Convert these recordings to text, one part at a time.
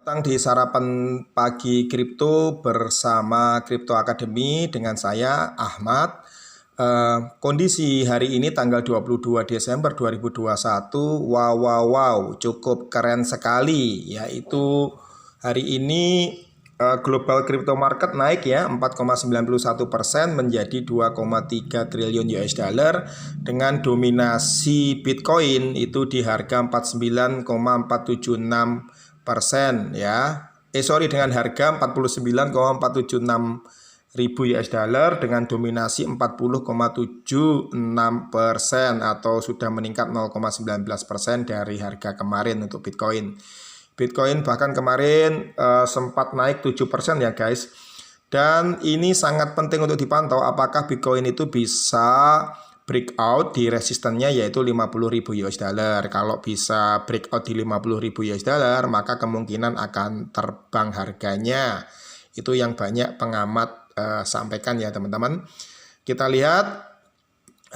Datang di sarapan pagi kripto bersama Crypto Academy dengan saya Ahmad. Kondisi hari ini tanggal 22 Desember 2021, wow, cukup keren sekali, yaitu hari ini global crypto market naik ya 4,91% menjadi 2,3 triliun US dollar dengan dominasi Bitcoin itu di harga 49,476% ya. Dengan harga 49,476 ribu US dollar dengan dominasi 40,76% atau sudah meningkat 0,19% dari harga kemarin untuk Bitcoin. Bitcoin bahkan kemarin sempat naik 7% ya guys. Dan ini sangat penting untuk dipantau apakah Bitcoin itu bisa breakout di resistennya yaitu 50.000 US dollar. Kalau bisa breakout di 50.000 US dollar, maka kemungkinan akan terbang harganya. Itu yang banyak pengamat sampaikan ya teman-teman. Kita lihat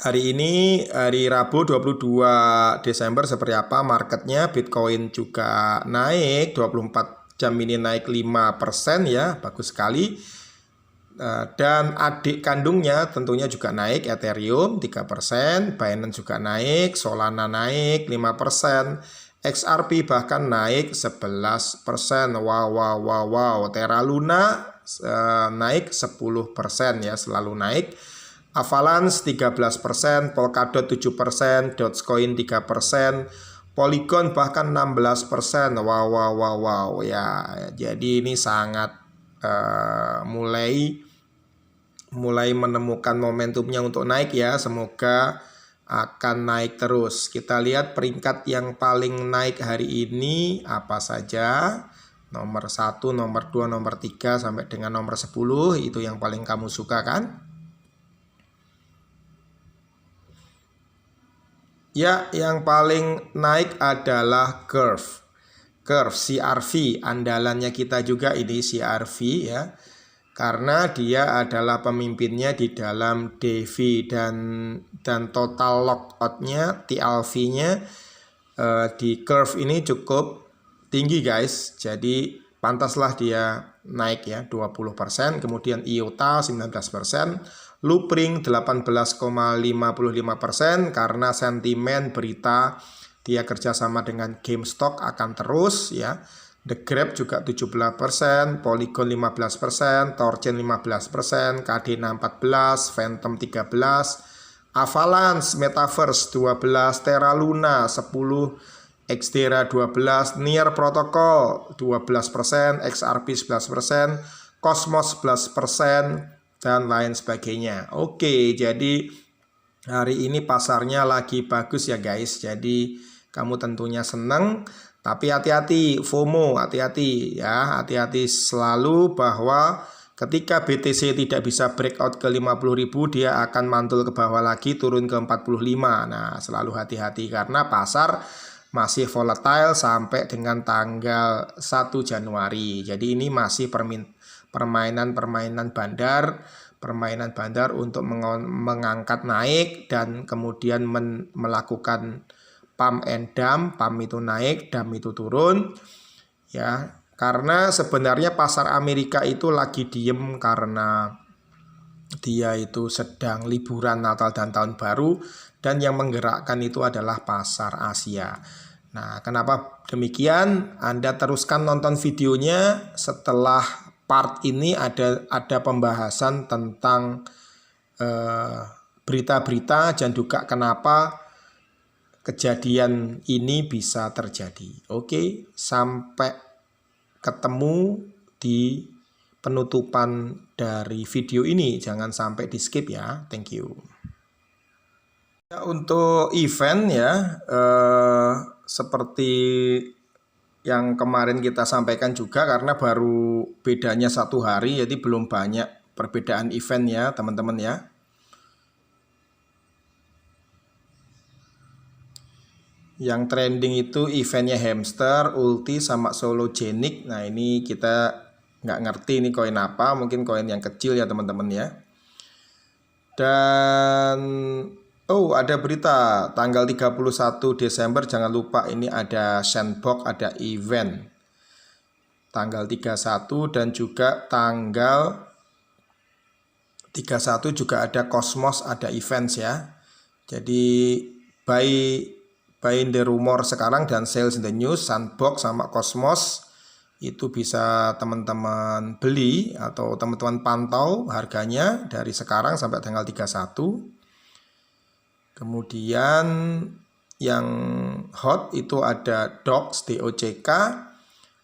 hari ini, hari Rabu 22 Desember seperti apa marketnya. Bitcoin juga naik, 24 jam ini naik 5% ya, bagus sekali. Dan adik kandungnya tentunya juga naik, Ethereum 3%, Binance juga naik, Solana naik 5%, XRP bahkan naik 11%. Wow. Terra Luna naik 10% ya, selalu naik. Avalanche 13%, Polkadot 7%, Dogecoin 3%, Polygon bahkan 16%. Wow ya. Jadi ini sangat mulai menemukan momentumnya untuk naik ya. Semoga akan naik terus. Kita lihat peringkat yang paling naik hari ini apa saja. Nomor 1, nomor 2, nomor 3 sampai dengan nomor 10 itu yang paling kamu suka kan? Ya, yang paling naik adalah Curve CRV, andalannya kita juga ini CRV ya, karena dia adalah pemimpinnya di dalam DeFi dan total lockoutnya TLV-nya di Curve ini cukup tinggi guys, jadi pantaslah dia naik ya 20%, kemudian IOTA 19%, Loopring 18,55% karena sentimen berita dia kerjasama dengan GameStop akan terus ya. The Grab juga 17%, Polygon 15%, Torchain 15%, KD6 14%, Phantom 13%, Avalanche Metaverse 12%, Terra Luna 10%, Xdera 12%, Near Protocol 12%, XRP 11%, Cosmos 11%, dan lain sebagainya. Oke, jadi hari ini pasarnya lagi bagus ya guys. Jadi kamu tentunya senang, tapi hati-hati FOMO, hati-hati ya, hati-hati selalu bahwa ketika BTC tidak bisa breakout ke 50.000 dia akan mantul ke bawah lagi turun ke 45. Nah, selalu hati-hati karena pasar masih volatile sampai dengan tanggal 1 Januari. Jadi ini masih permainan bandar untuk mengangkat naik dan kemudian melakukan pump and dump. Pump itu naik, dump itu turun ya, karena sebenarnya pasar Amerika itu lagi diem karena dia itu sedang liburan Natal dan Tahun Baru, dan yang menggerakkan itu adalah pasar Asia. Nah, kenapa demikian? Anda teruskan nonton videonya. Setelah part ini ada pembahasan tentang berita-berita dan juga kenapa kejadian ini bisa terjadi. Oke, sampai ketemu di penutupan dari video ini. Jangan sampai di skip ya. Thank you. Ya, untuk event ya, seperti yang kemarin kita sampaikan juga, karena baru bedanya 1 hari, jadi belum banyak perbedaan event ya teman-teman ya. Yang trending itu eventnya Hamster, Ulti, sama Sologenic. Nah ini kita nggak ngerti ini koin apa, mungkin koin yang kecil ya teman-teman ya. Dan ada berita tanggal 31 Desember, jangan lupa ini ada Sandbox, ada event. tanggal 31 dan juga tanggal 31 juga ada Cosmos, ada events ya. Jadi buy in the rumor sekarang dan sales in the news, Sandbox sama Cosmos itu bisa teman-teman beli atau teman-teman pantau harganya dari sekarang sampai tanggal 31. Kemudian yang hot itu ada DOCK, DOCK.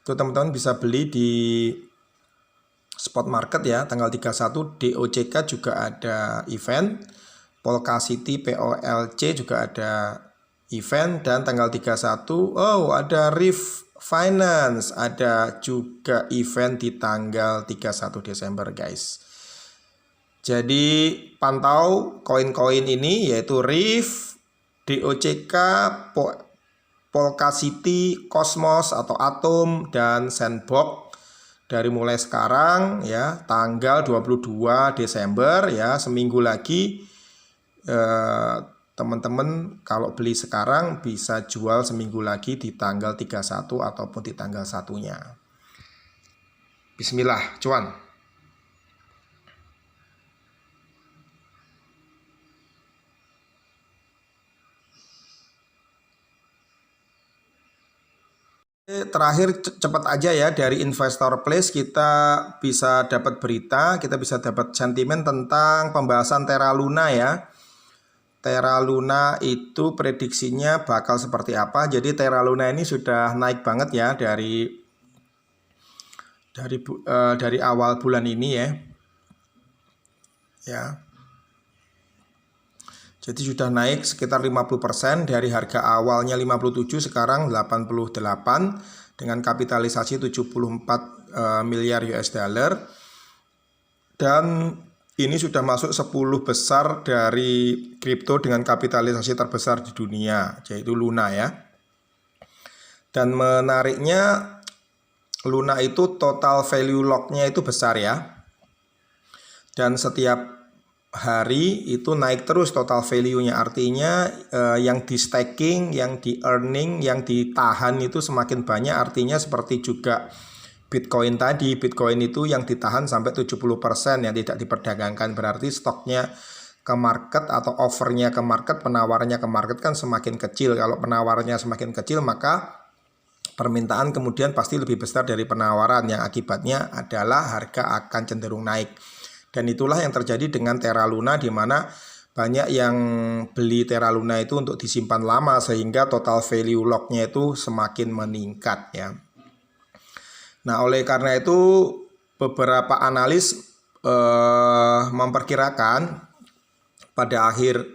Itu teman-teman bisa beli di spot market ya. Tanggal 31 DOCK juga ada event. Polka City POLC juga ada event. Dan tanggal 31 ada Rift Finance, ada juga event di tanggal 31 Desember guys. Jadi pantau koin-koin ini yaitu Rift, DOCK, Polka City, Cosmos atau Atom, dan Sandbox dari mulai sekarang ya, tanggal 22 Desember ya, seminggu lagi. Teman-teman kalau beli sekarang bisa jual seminggu lagi di tanggal 31 ataupun di tanggal 1-nya. Bismillah, cuan. Terakhir cepat aja ya, dari Investor Place kita bisa dapat berita, kita bisa dapat sentimen tentang pembahasan Terra Luna ya. Terra Luna itu prediksinya bakal seperti apa. Jadi Terra Luna ini sudah naik banget ya dari awal bulan ini ya. Ya. Jadi sudah naik sekitar 50% dari harga awalnya 57 sekarang 88 dengan kapitalisasi 74 miliar US dollar. Dan ini sudah masuk 10 besar dari kripto dengan kapitalisasi terbesar di dunia, yaitu Luna ya. Dan menariknya, Luna itu total value lock-nya itu besar ya. Dan setiap hari itu naik terus total value-nya. Artinya yang di staking, yang di earning, yang ditahan itu semakin banyak. Artinya seperti juga Bitcoin tadi, Bitcoin itu yang ditahan sampai 70% yang tidak diperdagangkan. Berarti stoknya ke market atau offernya ke market, penawarannya ke market kan semakin kecil. Kalau penawarannya semakin kecil maka permintaan kemudian pasti lebih besar dari penawaran, yang akibatnya adalah harga akan cenderung naik. Dan itulah yang terjadi dengan Terra Luna, di mana banyak yang beli Terra Luna itu untuk disimpan lama sehingga total value lock-nya itu semakin meningkat ya. Nah, oleh karena itu beberapa analis memperkirakan pada akhir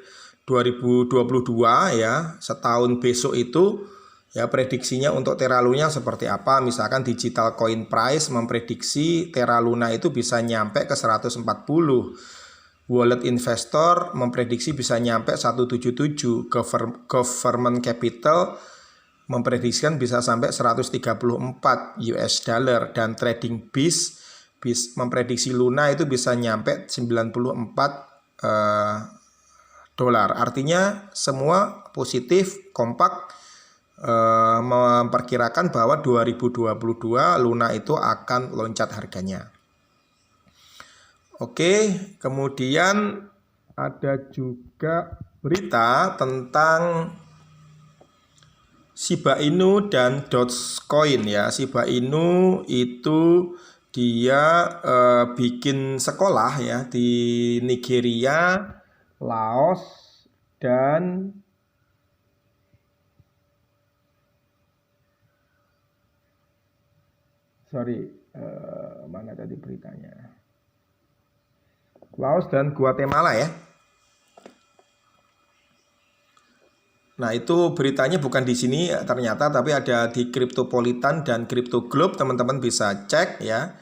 2022 ya, setahun besok itu ya, prediksinya untuk Terra Luna seperti apa. Misalkan Digital Coin Price memprediksi Terra Luna itu bisa nyampe ke 140. Wallet Investor memprediksi bisa nyampe 177. Government Capital memprediksikan bisa sampai 134 US dollar, dan Trading Biz memprediksi Luna itu bisa nyampe 94 dolar. Artinya semua positif, kompak, memperkirakan bahwa 2022 Luna itu akan loncat harganya. Oke, kemudian ada juga berita tentang Shiba Inu dan Dogecoin ya. Shiba Inu itu dia bikin sekolah ya di Nigeria, Laos, dan mana tadi beritanya? Laos dan Guatemala ya. Nah, itu beritanya bukan di sini ternyata, tapi ada di Cryptopolitan dan Crypto Globe, teman-teman bisa cek ya.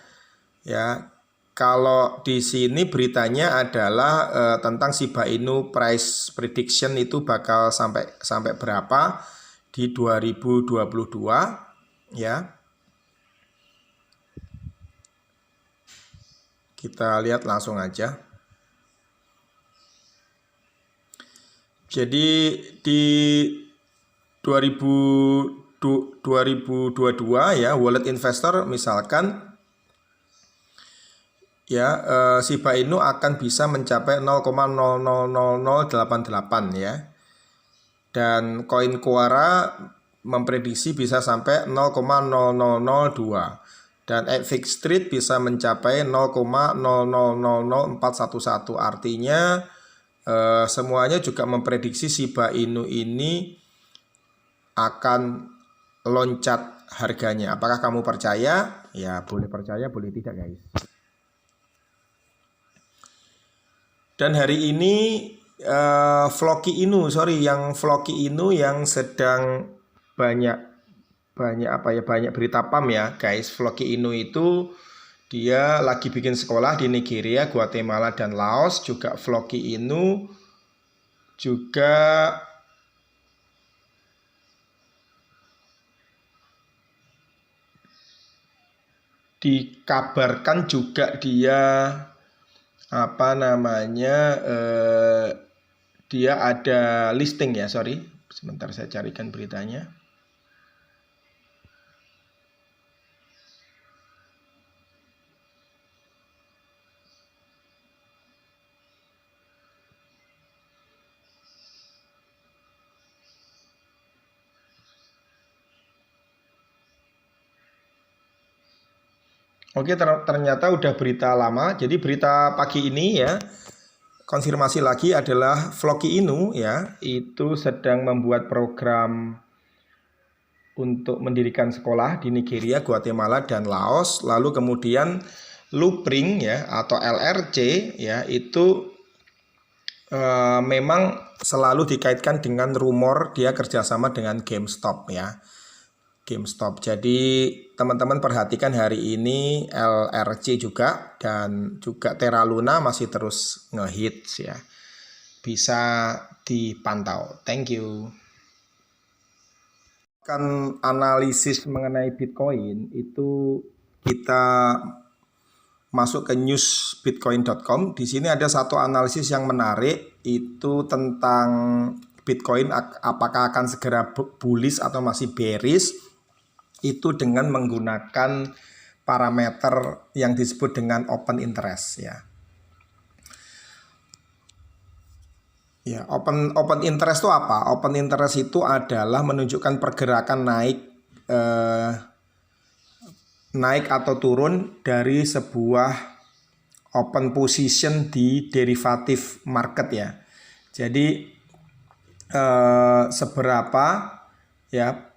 Ya, kalau di sini beritanya adalah tentang Shiba Inu price prediction itu bakal sampai berapa di 2022 ya. Kita lihat langsung aja. Jadi di 2022 2022 ya, wallet investor misalkan ya, Shiba Inu akan bisa mencapai 0,000088 ya. Dan koin Quora memprediksi bisa sampai 0,00002 dan Fix Street bisa mencapai 0,000411. Artinya semuanya juga memprediksi Shiba Inu ini akan loncat harganya. Apakah kamu percaya? Ya boleh percaya, boleh tidak guys. Dan hari ini Floki Inu yang sedang banyak berita pam ya guys. Floki Inu itu dia lagi bikin sekolah di Nigeria, Guatemala dan Laos. Juga Floki Inu juga dikabarkan juga dia dia ada listing ya, sorry. Sebentar saya carikan beritanya. Oke, ternyata udah berita lama. Jadi berita pagi ini ya, konfirmasi lagi adalah Floki Inu ya, itu sedang membuat program untuk mendirikan sekolah di Nigeria, Guatemala dan Laos. Lalu kemudian Loopring ya atau LRC ya, itu memang selalu dikaitkan dengan rumor dia kerjasama dengan GameStop ya. GameStop. Jadi teman-teman perhatikan hari ini LRC juga dan juga Terra Luna masih terus ngehits ya. Bisa dipantau. Thank you. Kan analisis mengenai Bitcoin itu kita masuk ke newsbitcoin.com. Di sini ada satu analisis yang menarik, itu tentang Bitcoin apakah akan segera bullish atau masih bearish. Itu dengan menggunakan parameter yang disebut dengan open interest ya. Ya, open interest itu apa? Open interest itu adalah menunjukkan pergerakan naik atau turun dari sebuah open position di derivative market ya. Jadi seberapa ya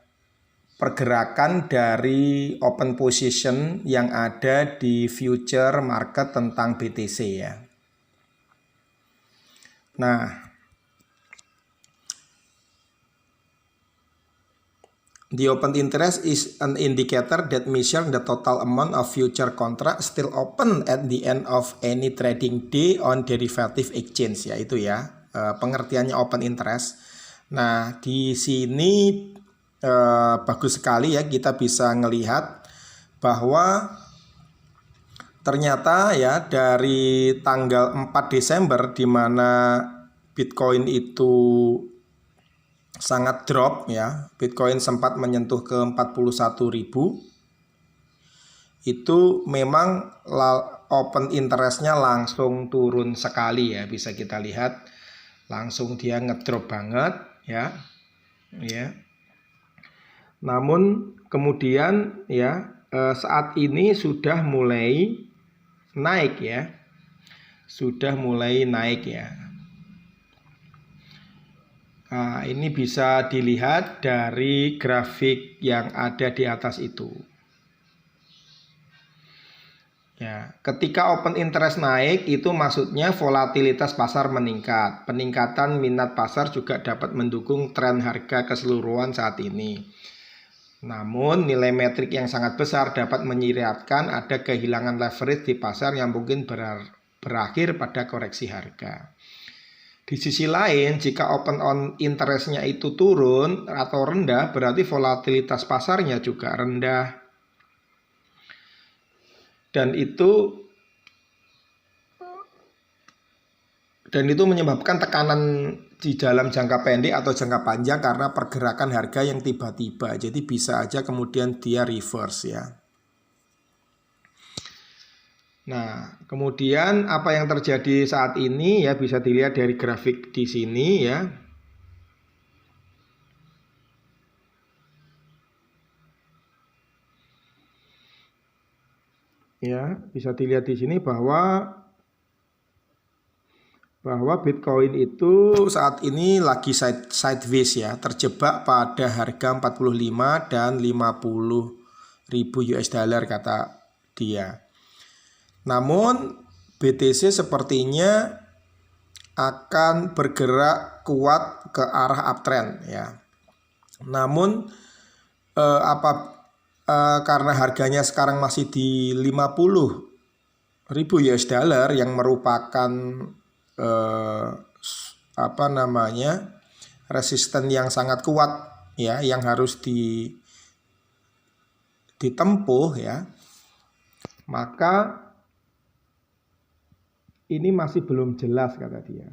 pergerakan dari open position yang ada di future market tentang BTC ya. Nah, the open interest is an indicator that measures the total amount of future contract still open at the end of any trading day on derivative exchange ya, itu ya pengertiannya open interest. Nah, di sini bagus sekali ya, kita bisa melihat bahwa ternyata ya dari tanggal 4 Desember di mana Bitcoin itu sangat drop ya, Bitcoin sempat menyentuh ke 41.000, itu memang open interestnya langsung turun sekali ya, bisa kita lihat langsung dia ngedrop banget ya. Namun kemudian ya saat ini sudah mulai naik ya. Nah, ini bisa dilihat dari grafik yang ada di atas itu. Ya, ketika open interest naik itu maksudnya volatilitas pasar meningkat. Peningkatan minat pasar juga dapat mendukung tren harga keseluruhan saat ini. Namun nilai metrik yang sangat besar dapat menyiratkan ada kehilangan leverage di pasar yang mungkin berakhir pada koreksi harga. Di sisi lain, jika open interest-nya itu turun atau rendah, berarti volatilitas pasarnya juga rendah. Dan Dan itu menyebabkan tekanan di dalam jangka pendek atau jangka panjang karena pergerakan harga yang tiba-tiba. Jadi bisa aja kemudian dia reverse ya. Nah, kemudian apa yang terjadi saat ini ya bisa dilihat dari grafik di sini ya. Ya, bisa dilihat di sini bahwa Bitcoin itu saat ini lagi sideways ya, terjebak pada harga 45 dan 50.000 US dollar kata dia. Namun BTC sepertinya akan bergerak kuat ke arah uptrend ya. Namun karena harganya sekarang masih di 50.000 US dollar yang merupakan resisten yang sangat kuat ya, yang harus ditempuh ya, maka ini masih belum jelas kata dia.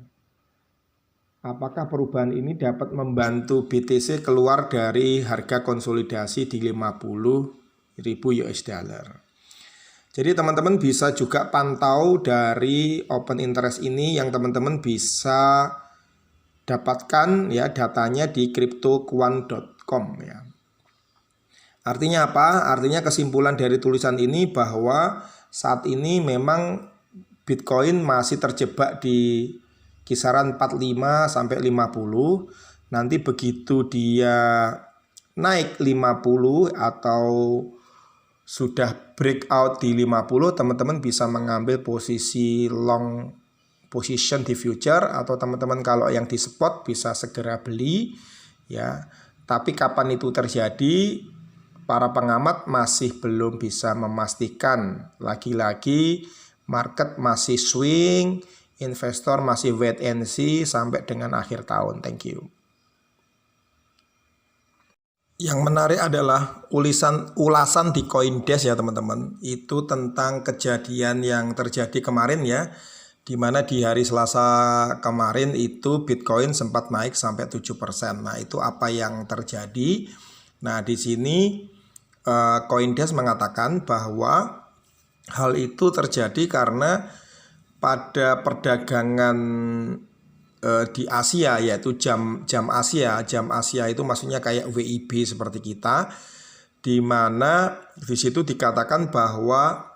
Apakah perubahan ini dapat membantu BTC keluar dari harga konsolidasi di 50.000 US dollar. Jadi teman-teman bisa juga pantau dari open interest ini yang teman-teman bisa dapatkan ya datanya di cryptoquant.com ya. Artinya apa? Artinya kesimpulan dari tulisan ini bahwa saat ini memang Bitcoin masih terjebak di kisaran 45 sampai 50. Nanti begitu dia naik 50 atau sudah breakout di 50, teman-teman bisa mengambil posisi long position di future, atau teman-teman kalau yang di spot bisa segera beli ya. Tapi kapan itu terjadi, para pengamat masih belum bisa memastikan. Lagi-lagi market masih swing, investor masih wait and see sampai dengan akhir tahun. Thank you. Yang menarik adalah ulasan di CoinDesk ya teman-teman. Itu tentang kejadian yang terjadi kemarin ya, dimana di hari Selasa kemarin itu Bitcoin sempat naik sampai 7%. Nah, itu apa yang terjadi? Nah, di sini CoinDesk mengatakan bahwa hal itu terjadi karena pada perdagangan di Asia, yaitu jam Asia itu maksudnya kayak WIB seperti kita, di mana di situ dikatakan bahwa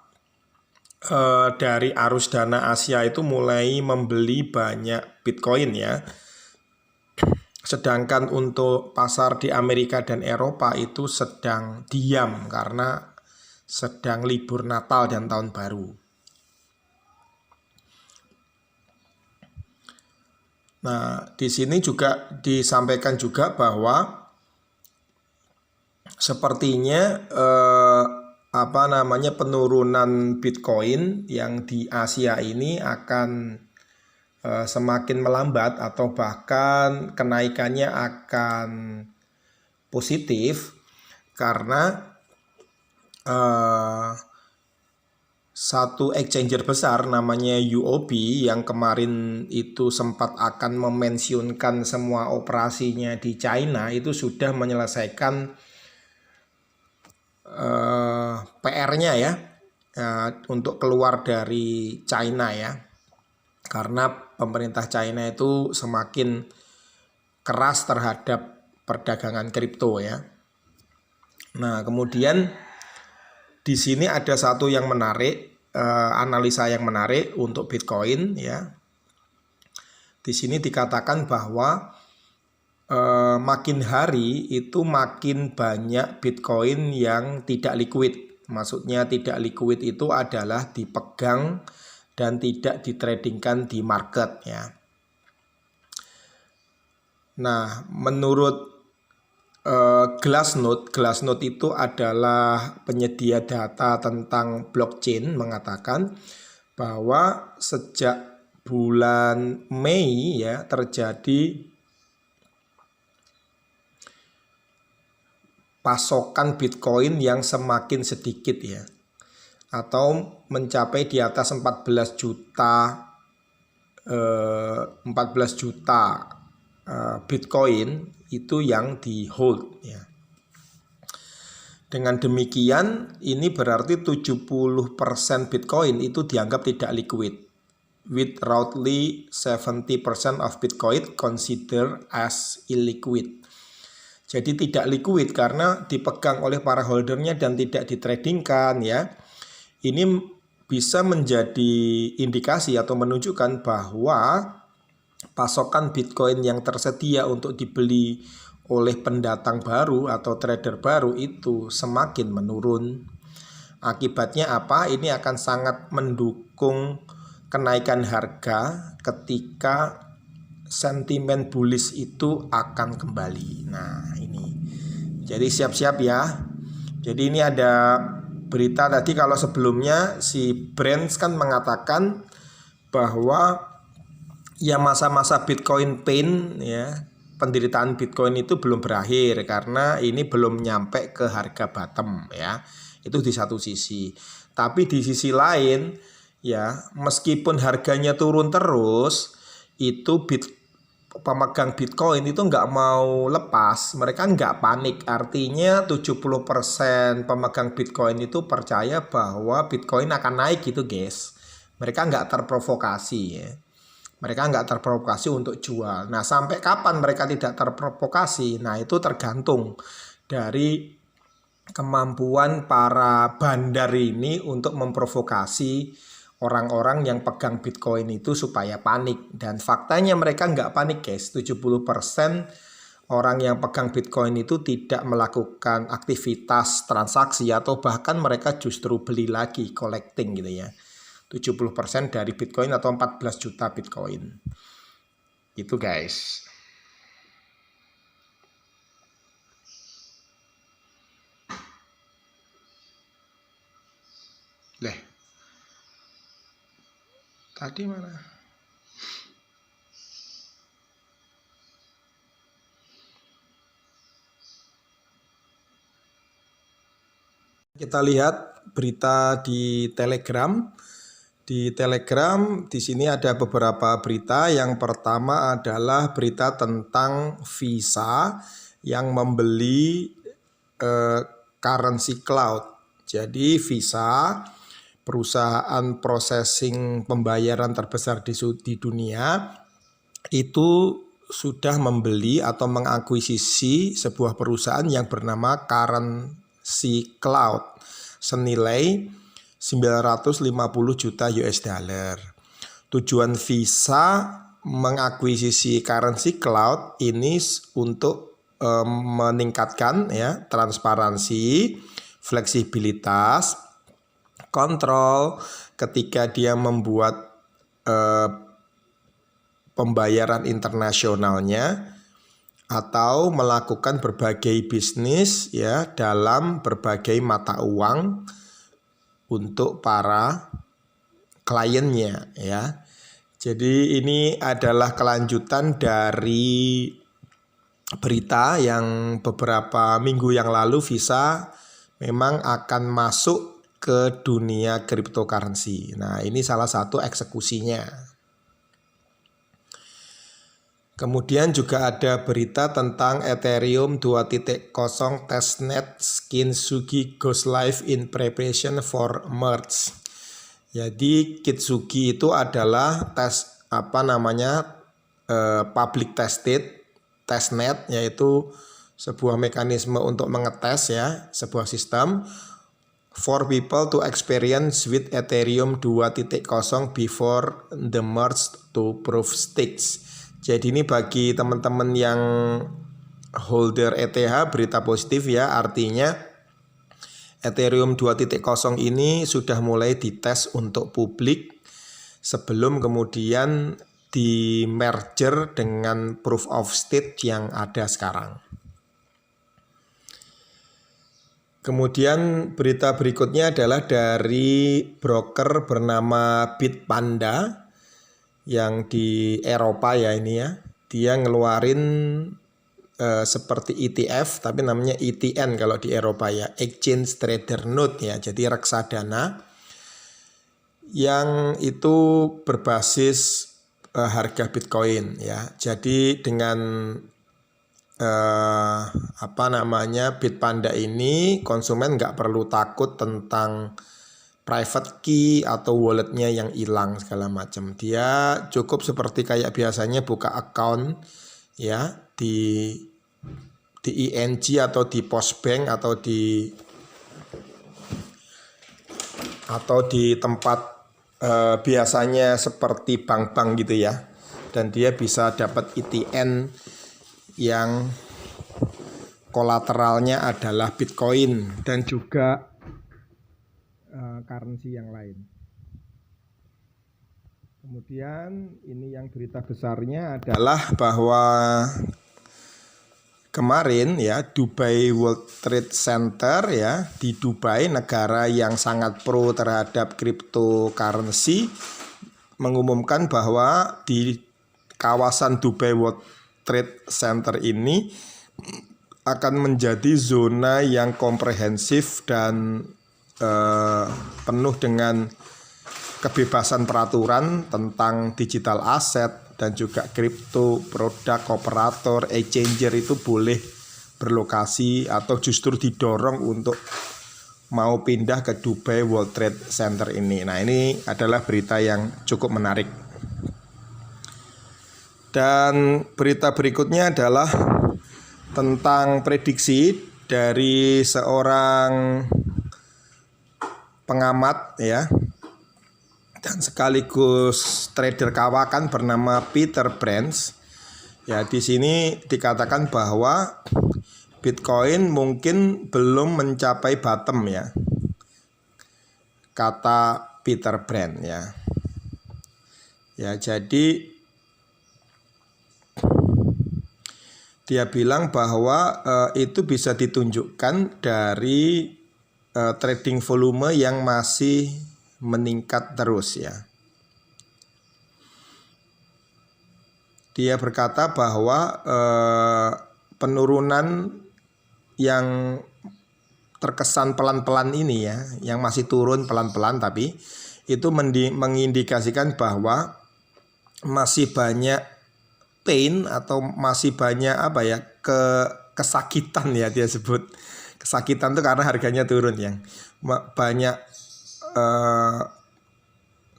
dari arus dana Asia itu mulai membeli banyak Bitcoin ya. Sedangkan untuk pasar di Amerika dan Eropa itu sedang diam karena sedang libur Natal dan Tahun Baru. Nah, di sini juga disampaikan juga bahwa sepertinya penurunan Bitcoin yang di Asia ini akan semakin melambat atau bahkan kenaikannya akan positif karena satu exchanger besar namanya UOB yang kemarin itu sempat akan memensiunkan semua operasinya di China itu sudah menyelesaikan PR-nya ya, untuk keluar dari China ya, karena pemerintah China itu semakin keras terhadap perdagangan kripto ya. Nah, kemudian di sini ada satu yang menarik, analisa yang menarik untuk Bitcoin ya. Di sini dikatakan bahwa makin hari itu makin banyak Bitcoin yang tidak liquid. Maksudnya tidak liquid itu adalah dipegang dan tidak ditradingkan di market ya. Nah, menurut Glassnode itu adalah penyedia data tentang blockchain, mengatakan bahwa sejak bulan Mei ya terjadi pasokan Bitcoin yang semakin sedikit ya, atau mencapai di atas 14 juta 14 juta Bitcoin itu yang di hold ya. Dengan demikian ini berarti 70% Bitcoin itu dianggap tidak liquid. With roughly 70% of Bitcoin considered as illiquid. Jadi tidak liquid karena dipegang oleh para holdernya dan tidak ditradingkan ya. Ini bisa menjadi indikasi atau menunjukkan bahwa pasokan Bitcoin yang tersedia untuk dibeli oleh pendatang baru atau trader baru itu semakin menurun. Akibatnya apa? Ini akan sangat mendukung kenaikan harga ketika sentimen bullish itu akan kembali. Nah ini, jadi siap-siap ya. Jadi ini ada berita tadi, kalau sebelumnya si Brands kan mengatakan bahwa ya masa-masa Bitcoin pain ya, penderitaan Bitcoin itu belum berakhir karena ini belum nyampe ke harga bottom ya. Itu di satu sisi. Tapi di sisi lain ya, meskipun harganya turun terus, itu pemegang Bitcoin itu nggak mau lepas, mereka nggak panik. Artinya 70% pemegang Bitcoin itu percaya bahwa Bitcoin akan naik gitu guys. Mereka nggak terprovokasi ya. Mereka nggak terprovokasi untuk jual. Nah sampai kapan mereka tidak terprovokasi? Nah itu tergantung dari kemampuan para bandar ini untuk memprovokasi orang-orang yang pegang Bitcoin itu supaya panik. Dan faktanya mereka nggak panik guys. 70% orang yang pegang Bitcoin itu tidak melakukan aktivitas transaksi, atau bahkan mereka justru beli lagi, collecting gitu ya. 70% dari Bitcoin atau 14 juta Bitcoin. Itu guys. Tadi mana? Kita lihat berita di Telegram. Di Telegram di sini ada beberapa berita. Yang pertama adalah berita tentang Visa yang membeli currency cloud. Jadi Visa, perusahaan processing pembayaran terbesar di dunia, itu sudah membeli atau mengakuisisi sebuah perusahaan yang bernama Currency Cloud senilai 950 juta US dollar. Tujuan Visa mengakuisisi Currency Cloud ini untuk meningkatkan ya transparansi, fleksibilitas, kontrol ketika dia membuat pembayaran internasionalnya atau melakukan berbagai bisnis ya dalam berbagai mata uang untuk para kliennya ya. Jadi ini adalah kelanjutan dari berita yang beberapa minggu yang lalu Visa memang akan masuk ke dunia cryptocurrency. Nah, ini salah satu eksekusinya. Kemudian juga ada berita tentang Ethereum 2.0 testnet Kintsugi goes live in preparation for merge. Jadi Kintsugi itu adalah public testnet, yaitu sebuah mekanisme untuk mengetes ya sebuah sistem for people to experience with Ethereum 2.0 before the merge to proof stakes. Jadi ini bagi teman-teman yang holder ETH berita positif ya, artinya Ethereum 2.0 ini sudah mulai dites untuk publik sebelum kemudian di merger dengan proof of stake yang ada sekarang. Kemudian berita berikutnya adalah dari broker bernama Bitpanda yang di Eropa ya ini ya. Dia ngeluarin seperti ETF tapi namanya ETN kalau di Eropa ya, Exchange Trader Note ya. Jadi reksadana yang itu berbasis harga Bitcoin ya. Jadi dengan Bitpanda ini konsumen nggak perlu takut tentang private key atau walletnya yang hilang segala macam. Dia cukup seperti kayak biasanya buka account ya di ING atau di Postbank atau di tempat biasanya seperti bank-bank gitu ya. Dan dia bisa dapat ETN yang kolateralnya adalah Bitcoin dan juga currency yang lain. Kemudian ini yang berita besarnya adalah bahwa kemarin ya Dubai World Trade Center ya di Dubai, negara yang sangat pro terhadap cryptocurrency, mengumumkan bahwa di kawasan Dubai World Trade Center ini akan menjadi zona yang komprehensif dan penuh dengan kebebasan peraturan tentang digital aset dan juga kripto, produk, operator, exchanger itu boleh berlokasi atau justru didorong untuk mau pindah ke Dubai World Trade Center ini. Nah, ini adalah berita yang cukup menarik. Dan berita berikutnya adalah tentang prediksi dari seorang pengamat ya dan sekaligus trader kawakan bernama Peter Brands. Ya, di sini dikatakan bahwa Bitcoin mungkin belum mencapai bottom ya. Kata Peter Brands ya. Ya, jadi dia bilang bahwa itu bisa ditunjukkan dari trading volume yang masih meningkat terus ya. Dia berkata bahwa penurunan yang terkesan pelan-pelan ini ya, yang masih turun pelan-pelan tapi itu mengindikasikan bahwa masih banyak pain atau masih banyak kesakitan ya, dia sebut kesakitan itu karena harganya turun ya, banyak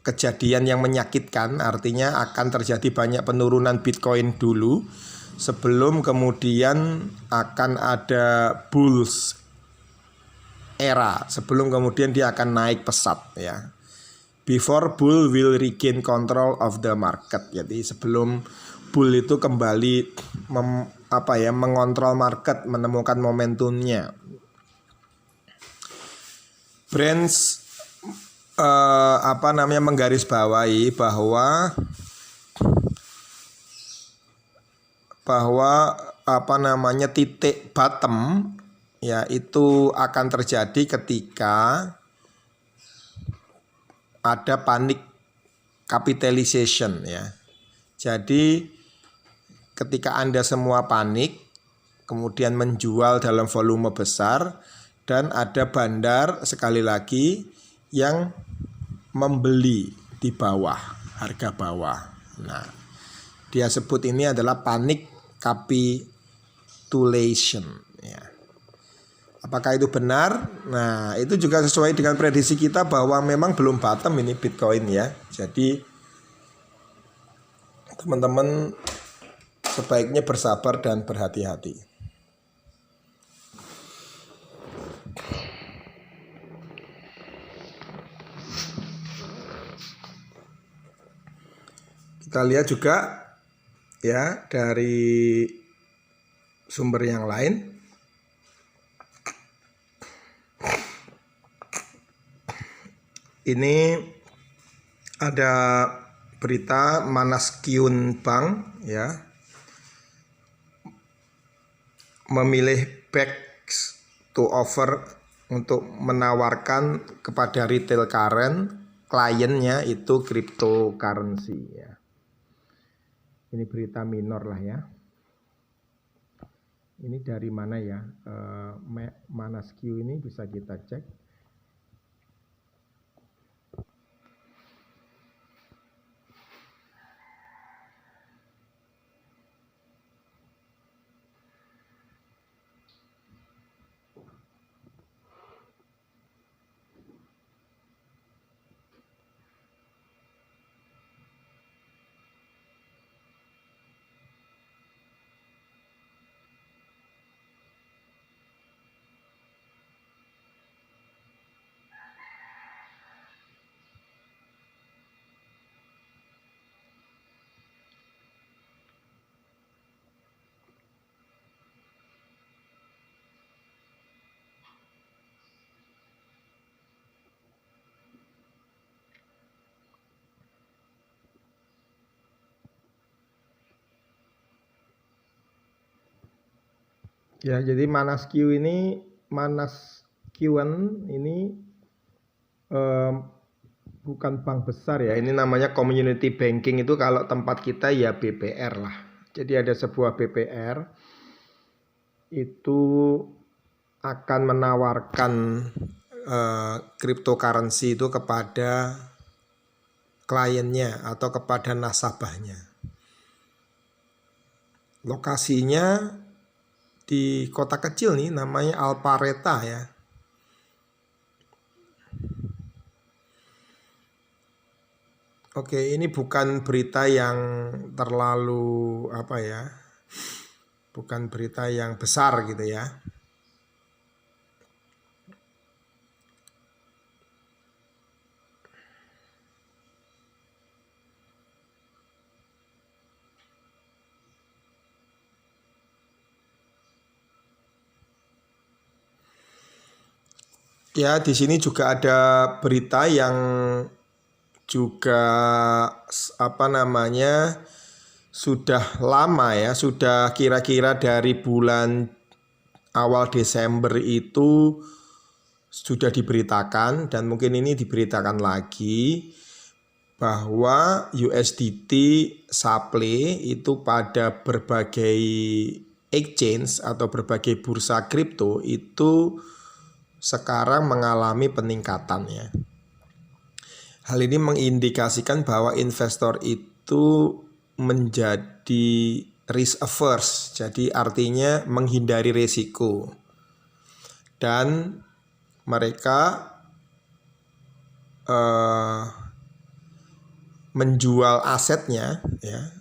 kejadian yang menyakitkan, artinya akan terjadi banyak penurunan Bitcoin dulu sebelum kemudian akan ada bulls era, sebelum kemudian dia akan naik pesat ya. Before bull will regain control of the market. Jadi sebelum bull itu kembali mengontrol market, menemukan momentumnya. Brands menggarisbawahi bahwa titik bottom ya itu akan terjadi ketika ada panic capitalization ya. Jadi ketika Anda semua panik kemudian menjual dalam volume besar dan ada bandar sekali lagi yang membeli di bawah, harga bawah. Nah, dia sebut ini adalah panic capitulation ya. Apakah itu benar? Nah, itu juga sesuai dengan prediksi kita bahwa memang belum bottom ini Bitcoin ya. Jadi teman-teman sebaiknya bersabar dan berhati-hati. Kita lihat juga ya dari sumber yang lain. Ini ada berita Manaskeun Bank ya memilih backs to offer untuk menawarkan kepada retail kliennya itu cryptocurrency ya. Ini berita minor lah ya. Ini dari mana ya? Manaskeun ini bisa kita cek. Ya, jadi ManasQ ini bukan bank besar ya. Ini namanya community banking. Itu kalau tempat kita ya BPR lah. Jadi ada sebuah BPR itu akan menawarkan cryptocurrency itu kepada kliennya atau kepada nasabahnya. Lokasinya di kota kecil nih, namanya Alpharetta ya. Oke, ini bukan berita yang terlalu bukan berita yang besar gitu ya. Ya, di sini juga ada berita yang juga sudah lama ya, sudah kira-kira dari bulan awal Desember itu sudah diberitakan, dan mungkin ini diberitakan lagi bahwa USDT supply itu pada berbagai exchange atau berbagai bursa kripto itu sekarang mengalami peningkatan ya. Hal ini mengindikasikan bahwa investor itu menjadi risk averse, jadi artinya menghindari risiko, dan mereka menjual asetnya ya,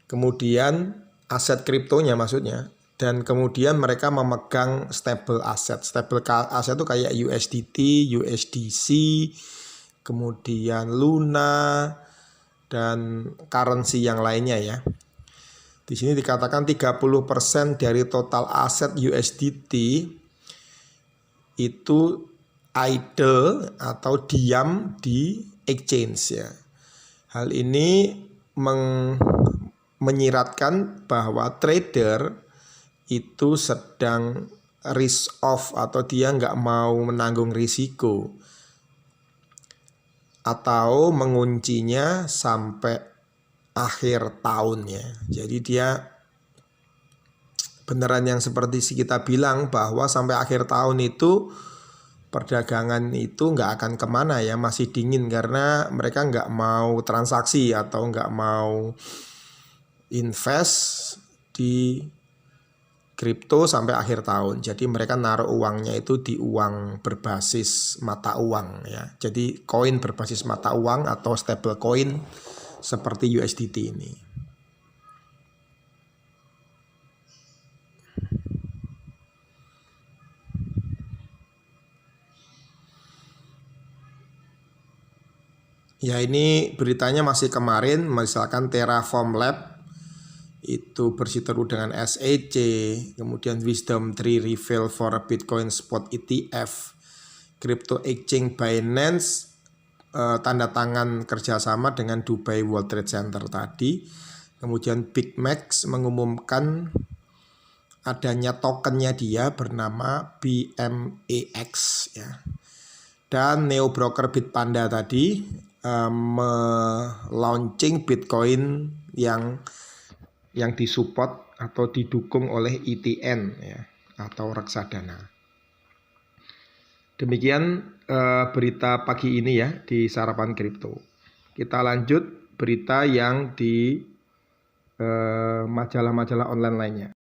kemudian aset kriptonya maksudnya, dan kemudian mereka memegang stable aset. Stable aset itu kayak USDT, USDC, kemudian Luna, dan currency yang lainnya ya. Di sini dikatakan 30% dari total aset USDT itu idle atau diam di exchange ya. Hal ini menyiratkan bahwa trader itu sedang risk off atau dia nggak mau menanggung risiko atau menguncinya sampai akhir tahun ya. Jadi dia beneran yang seperti kita bilang bahwa sampai akhir tahun itu perdagangan itu nggak akan kemana ya, masih dingin karena mereka nggak mau transaksi atau nggak mau invest di kripto sampai akhir tahun. Jadi mereka naruh uangnya itu di uang berbasis mata uang ya. Jadi koin berbasis mata uang atau stable coin seperti USDT ini. Ya, ini beritanya masih kemarin, misalkan Terraform Lab itu berseteru dengan SEC, kemudian Wisdom Tree reveal for a Bitcoin spot ETF, Crypto Exchange Binance tanda tangan kerjasama dengan Dubai World Trade Center tadi, kemudian BigMax mengumumkan adanya tokennya dia bernama BMAX ya, dan neo broker Bitpanda tadi launching Bitcoin yang disupport atau didukung oleh ETN ya, atau reksadana. Demikian berita pagi ini ya di Sarapan Kripto. Kita lanjut berita yang di majalah-majalah online lainnya.